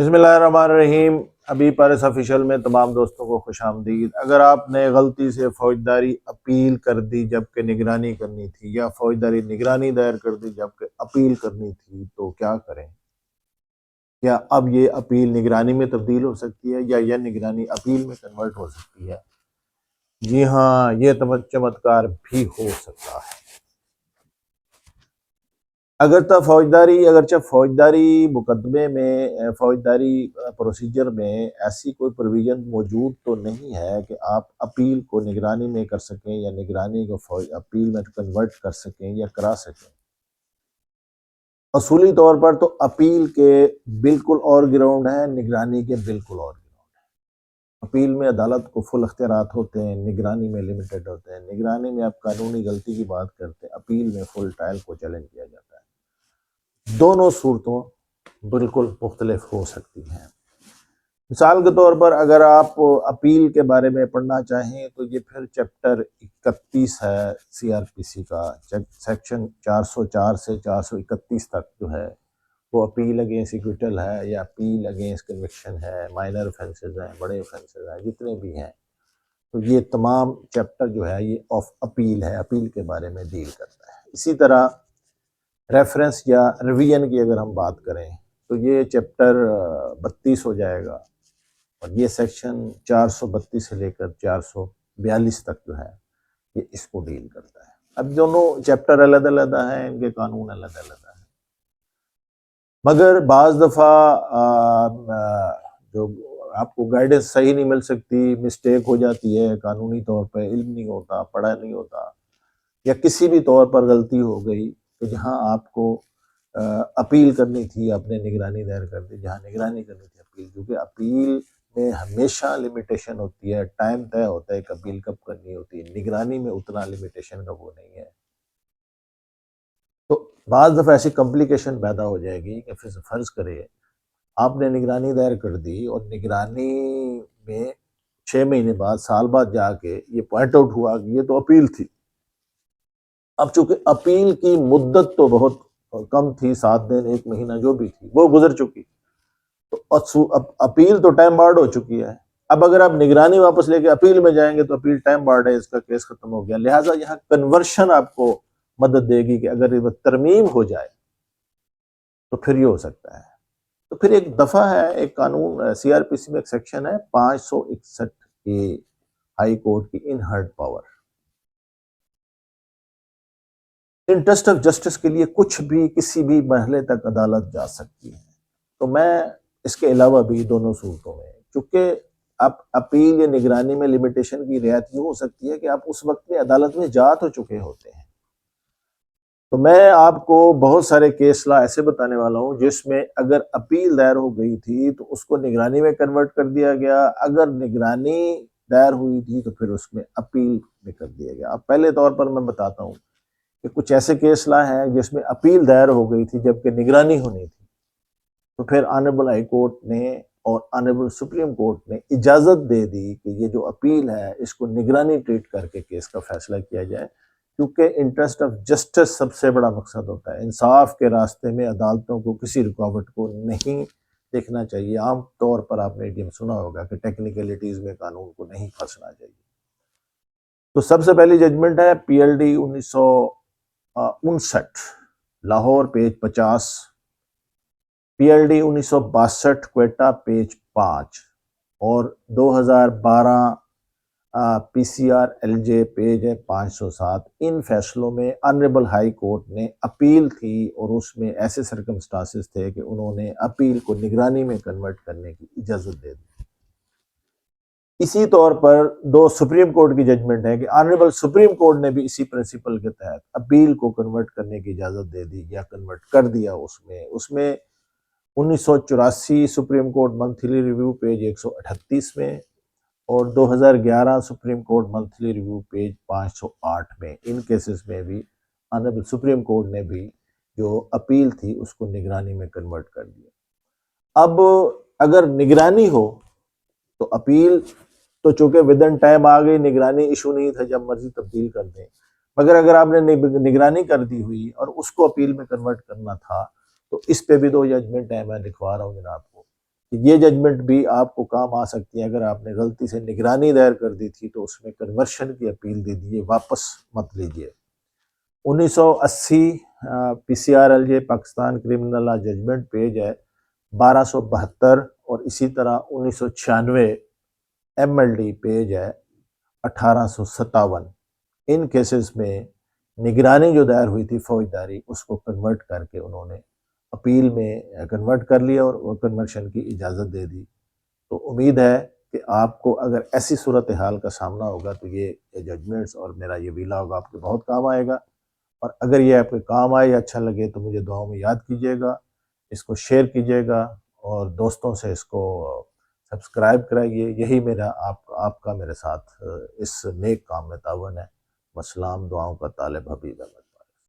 بسم اللہ الرحمن الرحیم۔ ابھی پارس آفیشل میں تمام دوستوں کو خوش آمدید۔ اگر آپ نے غلطی سے فوجداری اپیل کر دی جبکہ نگرانی کرنی تھی، یا فوجداری نگرانی دائر کر دی جبکہ اپیل کرنی تھی، تو کیا کریں؟ کیا اب یہ اپیل نگرانی میں تبدیل ہو سکتی ہے، یا یہ نگرانی اپیل میں کنورٹ ہو سکتی ہے؟ جی ہاں، یہ چمتکار بھی ہو سکتا ہے۔ اگرچہ فوجداری مقدمے میں، فوجداری پروسیجر میں ایسی کوئی پروویژن موجود تو نہیں ہے کہ آپ اپیل کو نگرانی میں کر سکیں، یا نگرانی کو اپیل میں کنورٹ کر سکیں یا کرا سکیں۔ اصولی طور پر تو اپیل کے بالکل اور گراؤنڈ ہے، نگرانی کے بالکل اور گراؤنڈ ہے۔ اپیل میں عدالت کو فل اختیارات ہوتے ہیں، نگرانی میں لمیٹڈ ہوتے ہیں۔ نگرانی میں آپ قانونی غلطی کی بات کرتے ہیں، اپیل میں فل ٹرائل کو چیلنج کیا جاتا ہے۔ دونوں صورتوں بالکل مختلف ہو سکتی ہیں۔ مثال کے طور پر اگر آپ اپیل کے بارے میں پڑھنا چاہیں تو یہ پھر چیپٹر 31 ہے سی آر پی سی کا، سیکشن 404 سے 431 تک جو ہے وہ اپیل اگینسٹ ایکویٹل ہے، یا اپیل اگینسٹ کنوکشن ہے، مائنر افینسز ہیں، بڑے افینسز ہیں، جتنے بھی ہیں، تو یہ تمام چیپٹر جو ہے یہ آف اپیل ہے، اپیل کے بارے میں ڈیل کرتا ہے۔ اسی طرح ریفرنس یا ریویژن کی اگر ہم بات کریں تو یہ چیپٹر 32 ہو جائے گا، اور یہ سیکشن 432 سے لے کر 442 تک جو ہے یہ اس کو ڈیل کرتا ہے۔ اب دونوں چیپٹر علیحدہ علیحدہ ہیں، ان کے قانون علیحدہ علیحدہ ہیں، مگر بعض دفعہ جو آپ کو گائیڈنس صحیح نہیں مل سکتی، مسٹیک ہو جاتی ہے، قانونی طور پہ علم نہیں ہوتا، پڑھا نہیں ہوتا، یا کسی بھی طور پر غلطی ہو گئی کہ جہاں آپ کو اپیل کرنی تھی آپ نے نگرانی دائر کر دی، جہاں نگرانی کرنی تھی اپیل، کیونکہ اپیل میں ہمیشہ لمیٹیشن ہوتی ہے، ٹائم طے ہوتا ہے کہ اپیل کب کرنی ہوتی ہے۔ نگرانی میں اتنا لمیٹیشن کا وہ نہیں ہے، تو بعض دفعہ ایسی کمپلیکیشن پیدا ہو جائے گی کہ فرض کرے آپ نے نگرانی دائر کر دی، اور نگرانی میں 6 مہینے بعد، سال بعد جا کے یہ پوائنٹ آؤٹ ہوا کہ یہ تو اپیل تھی۔ اب چونکہ اپیل کی مدت تو بہت کم تھی، 7 دن 1 مہینہ جو بھی تھی وہ گزر چکی، تو اپیل تو ٹائم بارڈ ہو چکی ہے۔ اب اگر آپ نگرانی واپس لے کے اپیل میں جائیں گے تو اپیل ٹائم بارڈ ہے، اس کا کیس ختم ہو گیا، لہٰذا یہاں کنورشن آپ کو مدد دے گی کہ اگر یہ ترمیم ہو جائے تو پھر یہ ہو سکتا ہے۔ تو پھر ایک دفعہ ہے، ایک قانون سی آر پی سی میں ایک سیکشن ہے 561 ہائی کورٹ کی انہرٹ پاور۔ انٹرسٹ آف جسٹس کے لیے کچھ بھی کسی بھی مرحلے تک عدالت جا سکتی ہے۔ تو میں اس کے علاوہ بھی دونوں صورتوں میں، چونکہ آپ اپیل یا نگرانی میں لمیٹیشن کی رعایت یوں ہو سکتی ہے کہ آپ اس وقت میں عدالت میں جا تو چکے ہوتے ہیں، تو میں آپ کو بہت سارے کیس لا ایسے بتانے والا ہوں جس میں اگر اپیل دائر ہو گئی تھی تو اس کو نگرانی میں کنورٹ کر دیا گیا، اگر نگرانی دائر ہوئی تھی تو پھر اس میں اپیل میں کر دیا گیا۔ اب پہلے طور پر میں بتاتا ہوں کہ کچھ ایسے کیس لا ہیں جس میں اپیل دائر ہو گئی تھی جبکہ نگرانی ہونی تھی، تو پھر آنریبل ہائی کورٹ نے اور آنریبل سپریم کورٹ نے اجازت دے دی کہ یہ جو اپیل ہے اس کو نگرانی ٹریٹ کر کے کیس کا فیصلہ کیا جائے، کیونکہ انٹرسٹ آف جسٹس سب سے بڑا مقصد ہوتا ہے۔ انصاف کے راستے میں عدالتوں کو کسی رکاوٹ کو نہیں دیکھنا چاہیے۔ عام طور پر آپ نے ایڈیم سنا ہوگا کہ ٹیکنیکلٹیز میں قانون کو نہیں پھنسنا چاہیے۔ تو سب سے پہلی ججمنٹ ہے P L D 1959 Lahore page 50، P L D 1962 Quetta page 5، اور 2012 P C R L J page ہے 507۔ ان فیصلوں میں آنریبل ہائی کورٹ نے اپیل تھی، اور اس میں ایسے سرکمسٹانسز تھے کہ انہوں نے اپیل کو نگرانی میں کنورٹ کرنے کی اجازت دے دی۔ اسی طور پر 2 سپریم کورٹ کی ججمنٹ ہے کہ آنریبل سپریم کورٹ نے بھی اسی پرنسپل کے تحت اپیل کو کنورٹ کرنے کی اجازت دے دی یا کنورٹ کر دیا۔ اس میں 1984 supreme court monthly review page 138 میں، اور 2011 supreme court monthly review page 508 میں، ان کیسز میں بھی آنریبل سپریم کورٹ نے بھی جو اپیل تھی اس کو نگرانی میں کنورٹ کر دیا۔ اب اگر نگرانی ہو تو اپیل تو چونکہ ودن ٹائم آ گئی، نگرانی ایشو نہیں تھا، جب مرضی تبدیل کر دیں، مگر اگر آپ نے نگرانی کر دی ہوئی اور اس کو اپیل میں کنورٹ کرنا تھا تو اس پہ بھی 2 ججمنٹ ہیں، میں لکھوا رہا ہوں جناب کو۔ کہ یہ ججمنٹ بھی آپ کو کام آ سکتی ہے اگر آپ نے غلطی سے نگرانی دائر کر دی تھی تو اس میں کنورشن کی اپیل دے دیجیے، واپس مت لیجیے۔ 1980 P C R L J Pakistan criminal law judgment page ہے 1272، اور اسی طرح 1996 ایم ایل ڈی پیج ہے 1857۔ ان کیسز میں نگرانی جو دائر ہوئی تھی فوجداری، اس کو کنورٹ کر کے انہوں نے اپیل میں کنورٹ کر لیا اور کنورشن کی اجازت دے دی۔ تو امید ہے کہ آپ کو اگر ایسی صورتحال کا سامنا ہوگا تو یہ ججمنٹس اور میرا یہ ویلاگ آپ کے بہت کام آئے گا، اور اگر یہ آپ کے کام آئے یا اچھا لگے تو مجھے دعاؤں میں یاد کیجیے گا، اس کو شیئر کیجیے گا اور دوستوں سے اس کو سبسکرائب کرائیے۔ یہی میرا آپ کا میرے ساتھ اس نیک کام میں تعاون ہے۔ والسلام، دعاؤں کا طالب حبیب احمد۔